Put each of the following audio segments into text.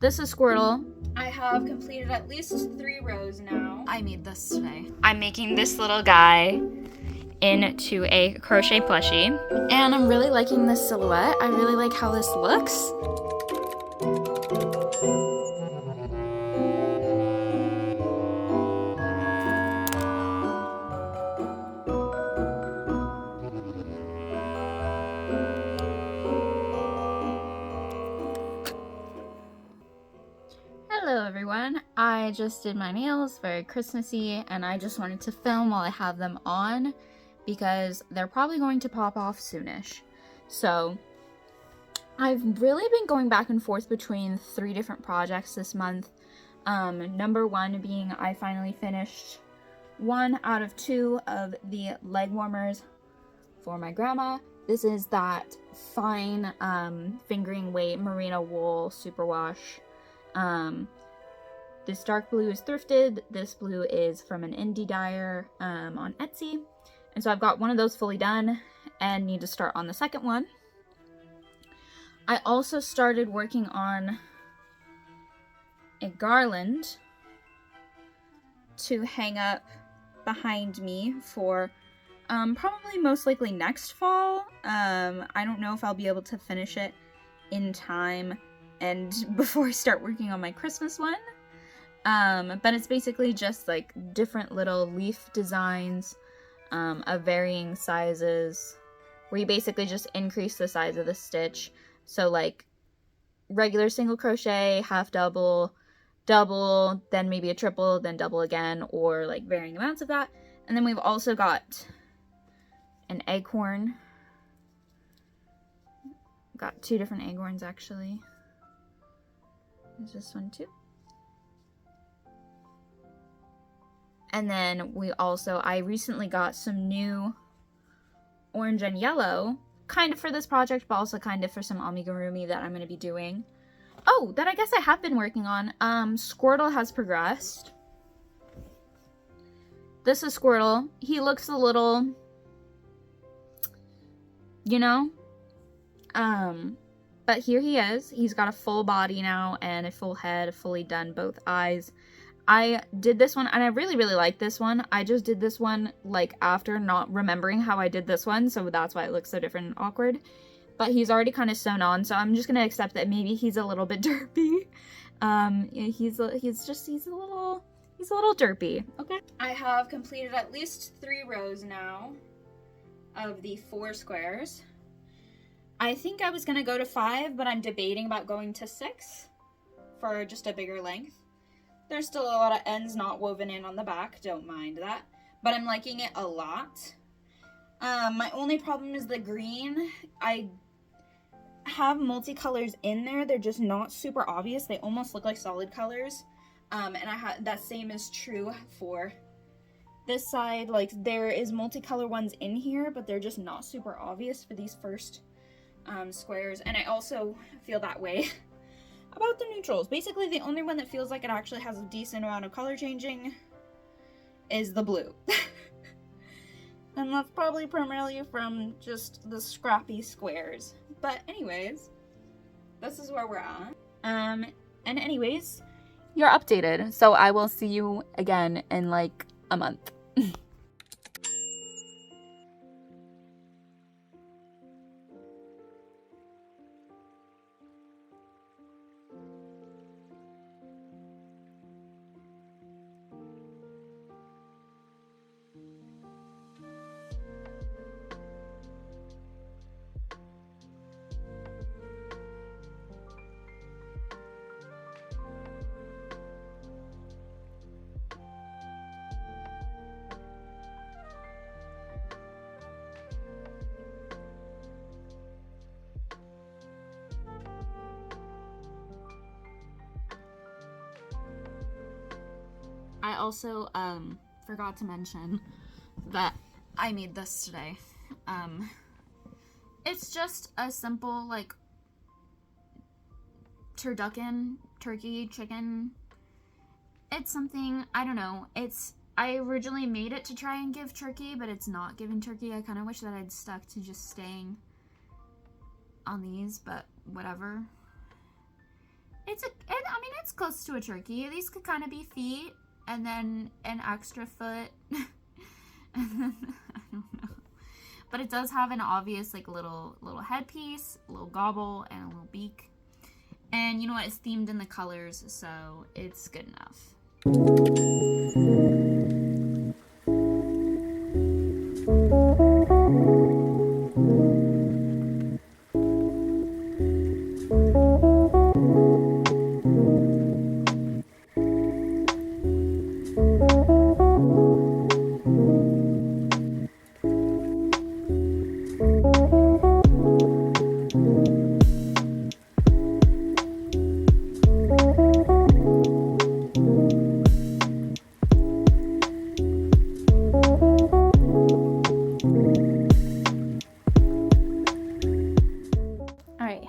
This is Squirtle. I have completed at least 3 rows now. I made this today. I'm making this little guy into a crochet plushie. And I'm really liking this silhouette. I really like how this looks. Hello everyone, I just did my nails, very Christmassy, and I just wanted to film while I have them on because they're probably going to pop off soonish. So I've really been going back and forth between 3 different projects this month. Number 1 being I finally finished 1 out of 2 of the leg warmers for my grandma. This is that fine fingering weight merino wool superwash. This dark blue is thrifted. This blue is from an indie dyer on Etsy. And so I've got one of those fully done and need to start on the second one. I also started working on a garland to hang up behind me for probably most likely next fall. I don't know if I'll be able to finish it in time and before I start working on my Christmas one. But it's basically just like different little leaf designs of varying sizes where you basically just increase the size of the stitch. So like regular single crochet, half double, double, then maybe a triple, then double again, or like varying amounts of that. And then we've also got an acorn. Got 2 different acorns actually. There's this one too. And then I recently got some new orange and yellow, kind of for this project, but also kind of for some amigurumi that I'm going to be doing. Oh, that I guess I have been working on. Squirtle has progressed. This is Squirtle. He looks a little, you know, but here he is. He's got a full body now and a full head, fully done both eyes. I did this one and I really like this one. I just did this one like after not remembering how I did this one, so that's why it looks so different and awkward. But he's already kind of sewn on, so I'm just gonna accept that maybe he's a little bit derpy. He's a little derpy. Okay. I have completed at least 3 rows now of the 4 squares. I think I was gonna go to 5, but I'm debating about going to 6 for just a bigger length. There's still a lot of ends not woven in on the back, don't mind that, but I'm liking it a lot. My only problem is the green. I have multicolors in there, they're just not super obvious. They almost look like solid colors. And that same is true for this side. Like there is multicolor ones in here, but they're just not super obvious for these first squares. And I also feel that way about the neutrals. Basically, the only one that feels like it actually has a decent amount of color changing is the blue. And that's probably primarily from just the scrappy squares. But anyways, this is where we're at. And anyways, you're updated. So I will see you again in like a month. I also forgot to mention that I made this today. It's just a simple like turkey, chicken. It's something, I don't know. I originally made it to try and give turkey, but it's not giving turkey. I kind of wish that I'd stuck to just staying on these, but whatever. I mean, it's close to a turkey. These could kind of be feet, and then an extra foot. And then, I don't know. But it does have an obvious, like, little headpiece, a little gobble, and a little beak. And you know what? It's themed in the colors, so it's good enough.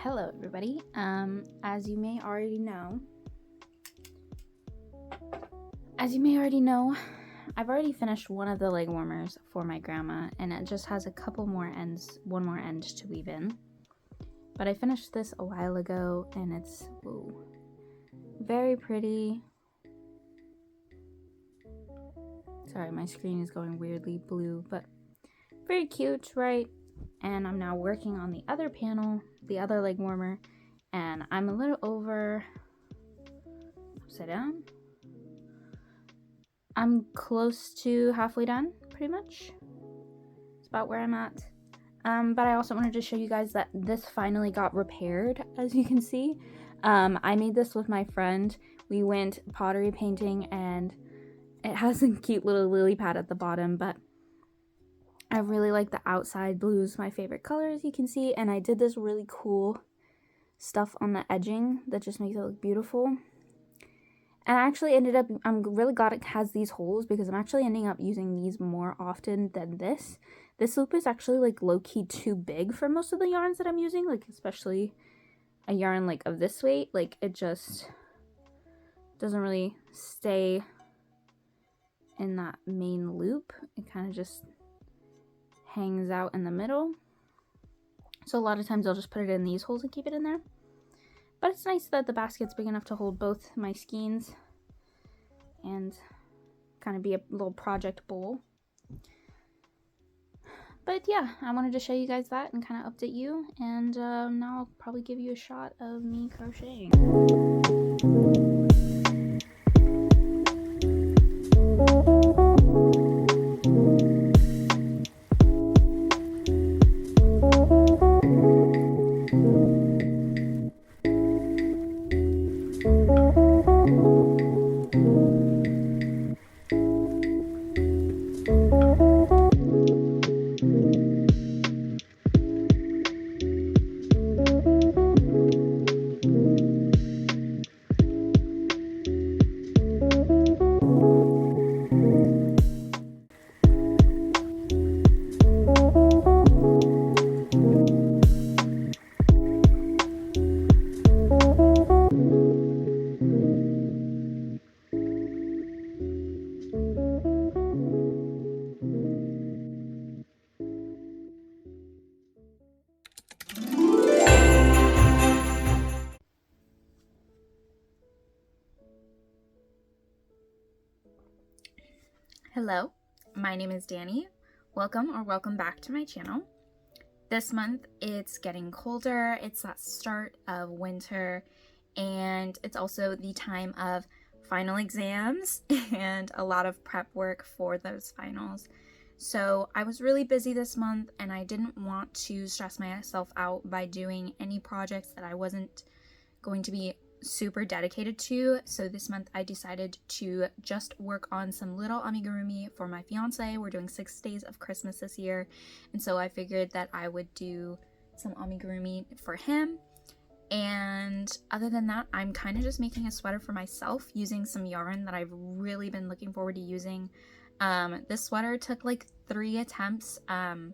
Hello everybody. As you may already know, I've already finished one of the leg warmers for my grandma, and it just has a couple more ends, one more end to weave in. But I finished this a while ago, and it's very pretty. Sorry, my screen is going weirdly blue, but very cute, right? And I'm now working on the other panel, the other leg warmer, and I'm a little over upside down. I'm close to halfway done, pretty much. It's about where I'm at. But I also wanted to show you guys that this finally got repaired, as you can see. I made this with my friend. We went pottery painting, and it has a cute little lily pad at the bottom, but I really like the outside blue is my favorite color, as you can see, and I did this really cool stuff on the edging that just makes it look beautiful. And I actually ended up, I'm really glad it has these holes, because I'm actually ending up using these more often than this. This loop is actually like low-key too big for most of the yarns that I'm using, like especially a yarn like of this weight. Like it just doesn't really stay in that main loop. It kind of just hangs out in the middle. So a lot of times I'll just put it in these holes and keep it in there. But it's nice that the basket's big enough to hold both my skeins and kind of be a little project bowl. But yeah, I wanted to show you guys that and kind of update you. And now I'll probably give you a shot of me crocheting. Hello, my name is Danny. Welcome back to my channel. This month it's getting colder, it's that start of winter, and it's also the time of final exams and a lot of prep work for those finals. So I was really busy this month, and I didn't want to stress myself out by doing any projects that I wasn't going to be super dedicated to. So this month I decided to just work on some little amigurumi for my fiance. We're doing 6 days of Christmas this year, and so I figured that I would do some amigurumi for him. And other than that, I'm kind of just making a sweater for myself using some yarn that I've really been looking forward to using. This sweater took like 3 attempts to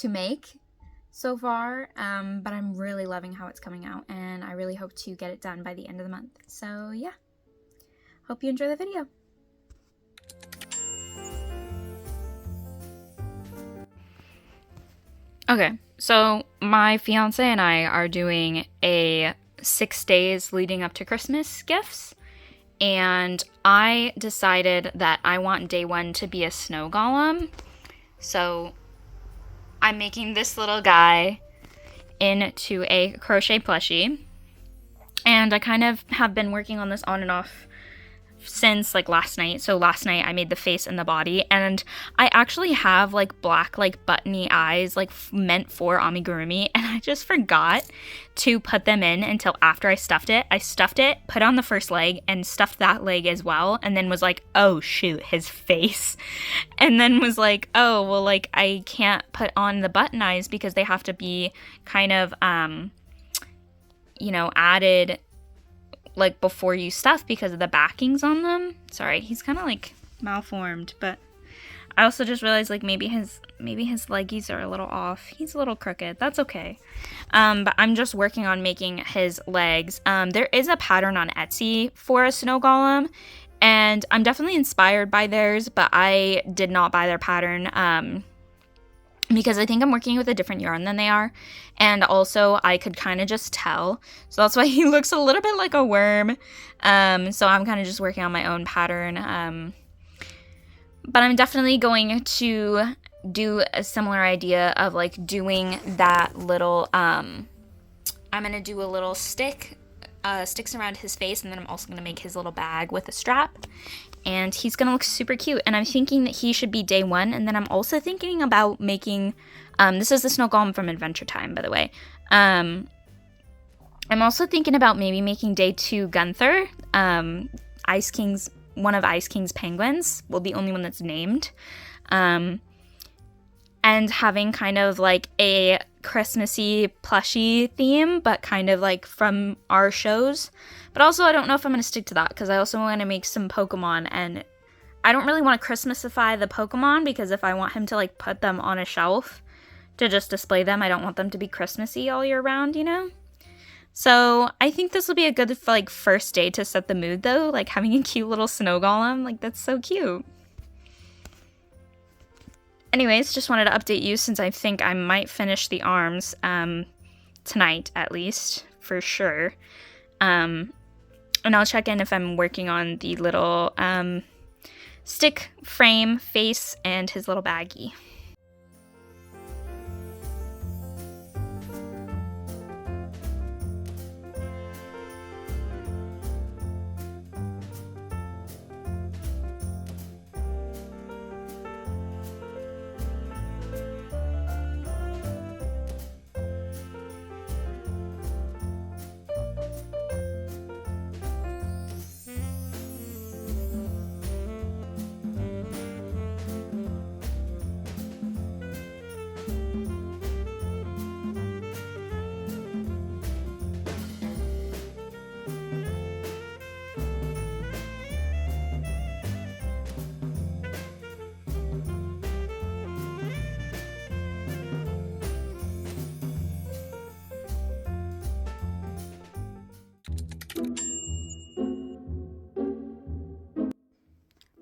make so far, but I'm really loving how it's coming out, and I really hope to get it done by the end of the month. So yeah, hope you enjoy the video. Okay, so my fiance and I are doing a 6 days leading up to Christmas gifts, and I decided that I want day 1 to be a snow golem. So I'm making this little guy into a crochet plushie, and I kind of have been working on this on and off since like last night. So last night I made the face and the body, and I actually have like black like buttony eyes like meant for amigurumi, and I just forgot to put them in until after I stuffed it. I stuffed it, put on the first leg, and stuffed that leg as well, and then was like, oh shoot, his face. And then was like, oh well, like I can't put on the button eyes because they have to be kind of you know, added like before you stuff because of the backings on them. Sorry, he's kind of like malformed, but I also just realized like maybe his leggies are a little off. He's a little crooked. That's okay. But I'm just working on making his legs. There is a pattern on Etsy for a snow golem, and I'm definitely inspired by theirs, but I did not buy their pattern because I think I'm working with a different yarn than they are, and also I could kind of just tell. So that's why he looks a little bit like a worm. So I'm kind of just working on my own pattern. But I'm definitely going to do a similar idea of like doing that little, I'm going to do a little sticks around his face, and then I'm also going to make his little bag with a strap. And he's going to look super cute. And I'm thinking that he should be day 1. And then I'm also thinking about making, this is the snow golem from Adventure Time, by the way. I'm also thinking about maybe making day 2 Gunther, Ice King's, one of Ice King's penguins. Well, the only one that's named. And having kind of like a Christmassy plushie theme, but kind of like from our shows. But also I don't know if I'm going to stick to that, because I also want to make some Pokemon, and I don't really want to Christmasify the Pokemon, because if I want him to like put them on a shelf to just display them, I don't want them to be Christmassy all year round, you know? So I think this will be a good like first day to set the mood though, like having a cute little snow golem, like that's so cute. Anyways, just wanted to update you since I think I might finish the arms tonight, at least, for sure. And I'll check in if I'm working on the little stick frame face and his little baggie.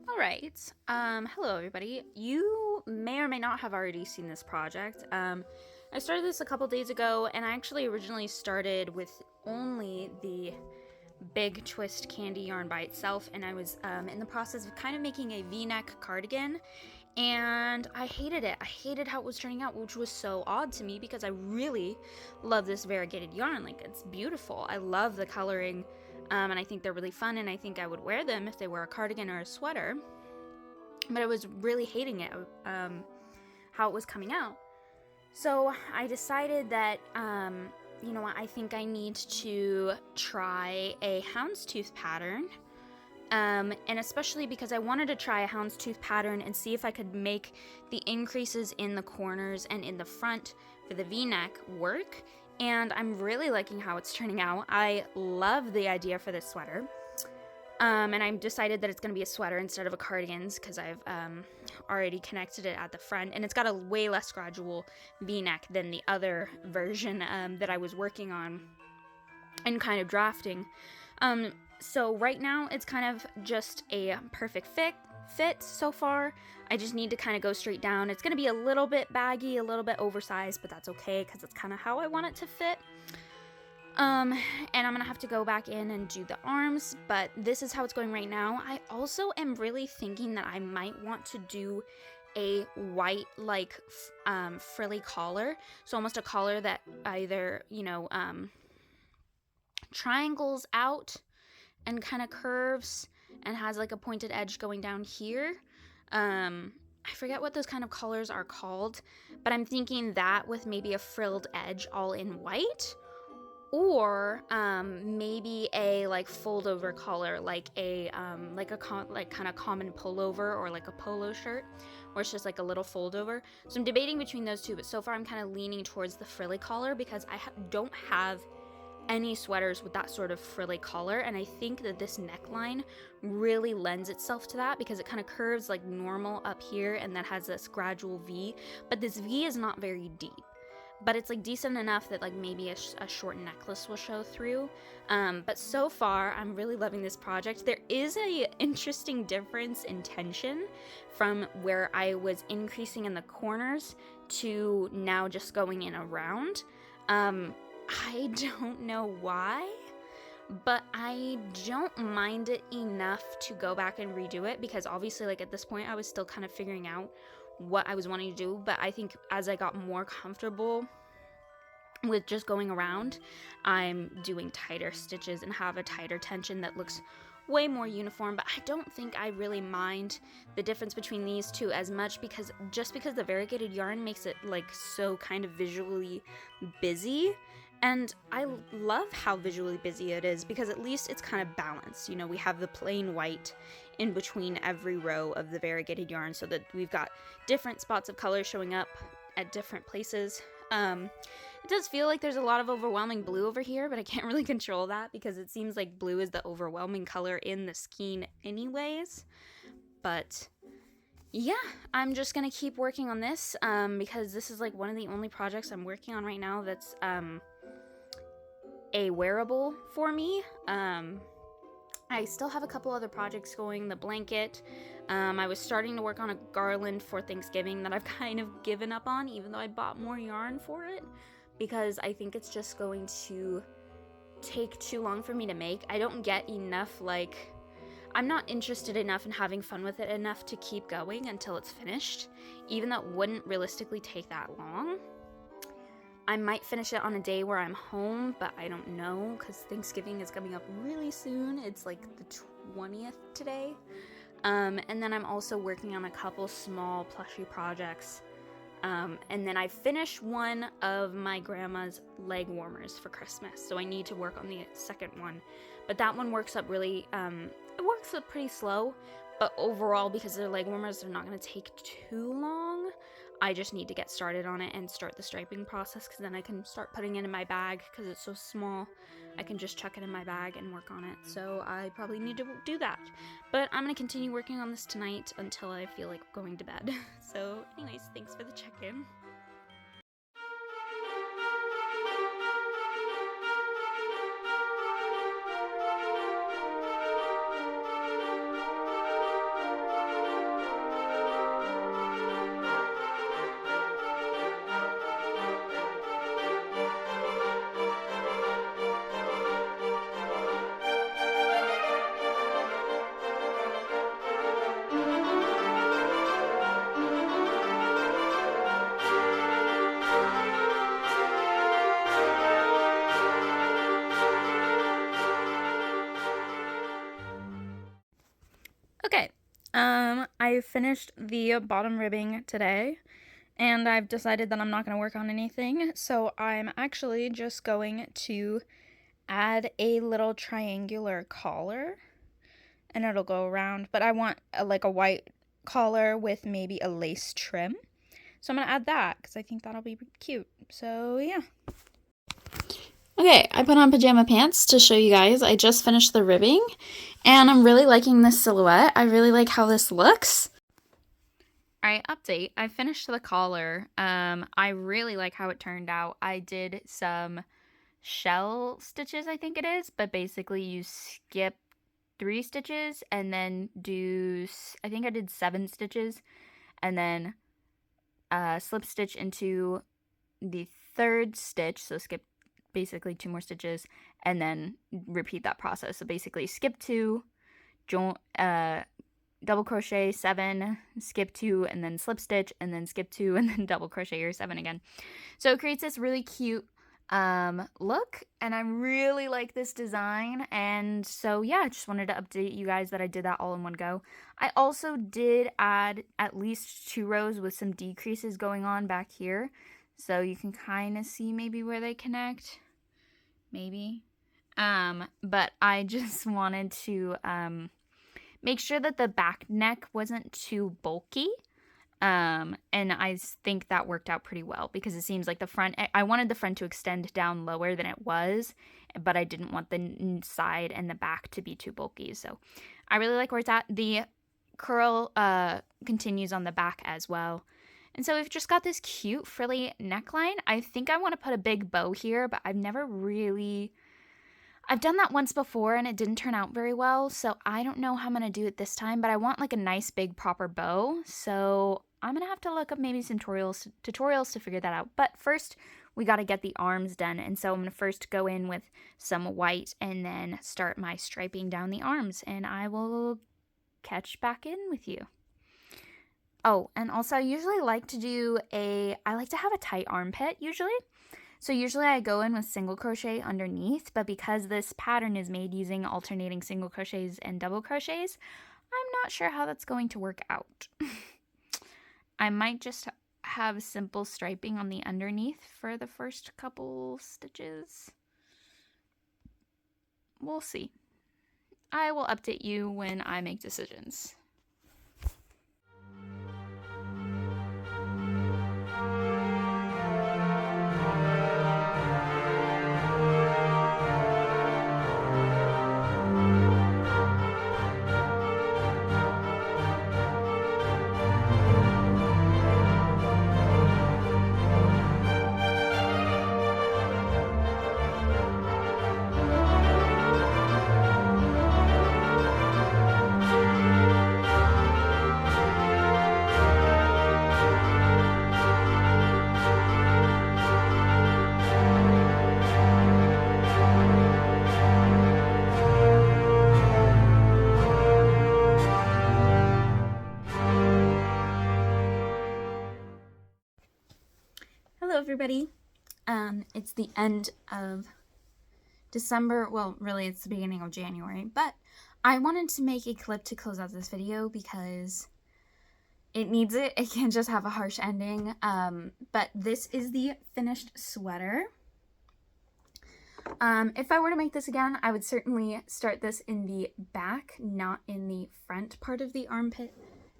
Alright, hello everybody. You may or may not have already seen this project. I started this a couple days ago, and I actually originally started with only the big twist candy yarn by itself, and I was in the process of kind of making a v-neck cardigan, and I hated it. I hated how it was turning out, which was so odd to me because I really love this variegated yarn. Like, it's beautiful. I love the coloring. And I think they're really fun, and I think I would wear them if they were a cardigan or a sweater. But I was really hating it, how it was coming out. So I decided that, you know what, I think I need to try a Houndstooth pattern. And especially because I wanted to try a Houndstooth pattern and see if I could make the increases in the corners and in the front for the v-neck work. And I'm really liking how it's turning out. I love the idea for this sweater. And I've decided that it's going to be a sweater instead of a cardigan's because I've already connected it at the front. And it's got a way less gradual v-neck than the other version that I was working on and kind of drafting. So right now it's kind of just a perfect fit so far. I just need to kind of go straight down. It's going to be a little bit baggy, a little bit oversized, but that's okay because that's kind of how I want it to fit. And I'm gonna have to go back in and do the arms, but this is how it's going right now. I also am really thinking that I might want to do a white, like, frilly collar. So almost a collar that either, you know, triangles out and kind of curves and has like a pointed edge going down here. I forget what those kind of collars are called, but I'm thinking that with maybe a frilled edge all in white, or maybe a like fold over collar, like a kind of common pullover or like a polo shirt, where it's just like a little fold over. So I'm debating between those two, but so far I'm kind of leaning towards the frilly collar because I don't have any sweaters with that sort of frilly collar, and I think that this neckline really lends itself to that because it kind of curves like normal up here and then has this gradual V, but this V is not very deep, but it's like decent enough that like maybe a short necklace will show through. But so far I'm really loving this project. There is a interesting difference in tension from where I was increasing in the corners to now just going in around. I don't know why, but I don't mind it enough to go back and redo it because obviously like at this point I was still kind of figuring out what I was wanting to do, but I think as I got more comfortable with just going around, I'm doing tighter stitches and have a tighter tension that looks way more uniform. But I don't think I really mind the difference between these two as much because the variegated yarn makes it like so kind of visually busy. And I love how visually busy it is because at least it's kind of balanced. You know, we have the plain white in between every row of the variegated yarn so that we've got different spots of color showing up at different places. It does feel like there's a lot of overwhelming blue over here, but I can't really control that because it seems like blue is the overwhelming color in the skein anyways. But yeah, I'm just gonna keep working on this because this is like one of the only projects I'm working on right now that's a wearable for me. I still have a couple other projects going. The blanket, I was starting to work on a garland for Thanksgiving that I've kind of given up on, even though I bought more yarn for it, because I think it's just going to take too long for me to make. I don't get enough, like, I'm not interested enough in having fun with it enough to keep going until it's finished, even though it wouldn't realistically take that long. I might finish it on a day where I'm home, but I don't know because Thanksgiving is coming up really soon. It's like the 20th today. And then I'm also working on a couple small plushie projects. And then I finished one of my grandma's leg warmers for Christmas, so I need to work on the second one. But that one works up really, it works up pretty slow, but overall, because their leg warmers are not going to take too long, I just need to get started on it and start the striping process because then I can start putting it in my bag because it's so small. I can just chuck it in my bag and work on it. So I probably need to do that. But I'm going to continue working on this tonight until I feel like going to bed. So anyways, thanks for the check-in. Okay, I finished the bottom ribbing today, and I've decided that I'm not going to work on anything, so I'm actually just going to add a little triangular collar, and it'll go around, but I want like a white collar with maybe a lace trim, so I'm going to add that, because I think that'll be cute, so yeah. Okay, I put on pajama pants to show you guys. I just finished the ribbing, and I'm really liking this silhouette. I really like how this looks. Alright, update. I finished the collar. I really like how it turned out. I did some shell stitches, I think it is, but basically you skip 3 stitches and then do, I think I did 7 stitches, and then slip stitch into the 3rd stitch, so skip basically 2 more stitches, and then repeat that process. So basically skip 2, join, double crochet 7, skip 2, and then slip stitch, and then skip 2, and then double crochet your 7 again. So it creates this really cute look, and I really like this design. And so yeah, I just wanted to update you guys that I did that all in one go. I also did add at least 2 rows with some decreases going on back here, so you can kind of see maybe where they connect, maybe. But I just wanted to make sure that the back neck wasn't too bulky. And I think that worked out pretty well, because it seems like the front, I wanted the front to extend down lower than it was, but I didn't want the side and the back to be too bulky. So I really like where it's at. The curl continues on the back as well. And so we've just got this cute frilly neckline. I think I want to put a big bow here, but I've done that once before and it didn't turn out very well, so I don't know how I'm going to do it this time, but I want like a nice big proper bow, so I'm going to have to look up maybe some tutorials to figure that out. But first, we got to get the arms done, and so I'm going to first go in with some white and then start my striping down the arms, and I will catch back in with you. Oh, and also I usually like to have a tight armpit usually. So usually I go in with single crochet underneath, but because this pattern is made using alternating single crochets and double crochets, I'm not sure how that's going to work out. I might just have simple striping on the underneath for the first couple stitches. We'll see. I will update you when I make decisions. Hello everybody. It's the end of December. Well, really it's the beginning of January, but I wanted to make a clip to close out this video because it needs it. It can't just have a harsh ending. But this is the finished sweater. If I were to make this again, I would certainly start this in the back, not in the front part of the armpit.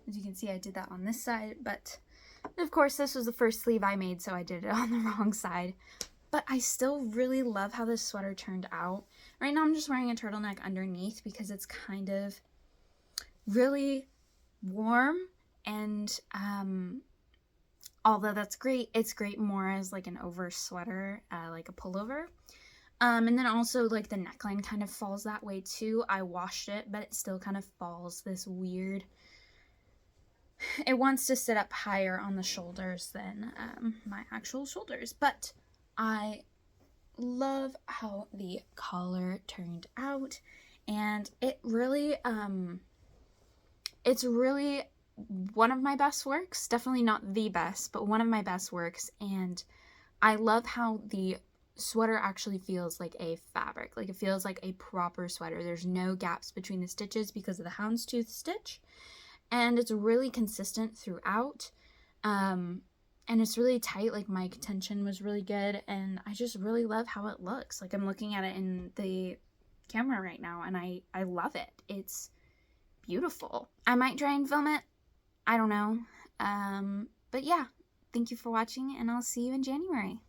As you can see, I did that on this side, but of course this was the first sleeve I made, so I did it on the wrong side. But I still really love how this sweater turned out. Right now I'm just wearing a turtleneck underneath because it's kind of really warm, and although that's great, it's great more as like an over sweater, like a pullover. And then also like the neckline kind of falls that way too. I washed it, but it still kind of falls this weird. It wants to sit up higher on the shoulders than my actual shoulders, but I love how the collar turned out, and it really, it's really one of my best works. Definitely not the best, but one of my best works, and I love how the sweater actually feels like a fabric. Like, it feels like a proper sweater. There's no gaps between the stitches because of the houndstooth stitch. And it's really consistent throughout, and it's really tight. Like, my tension was really good, and I just really love how it looks. Like, I'm looking at it in the camera right now, and I love it. It's beautiful. I might try and film it. I don't know. But yeah, thank you for watching, and I'll see you in January.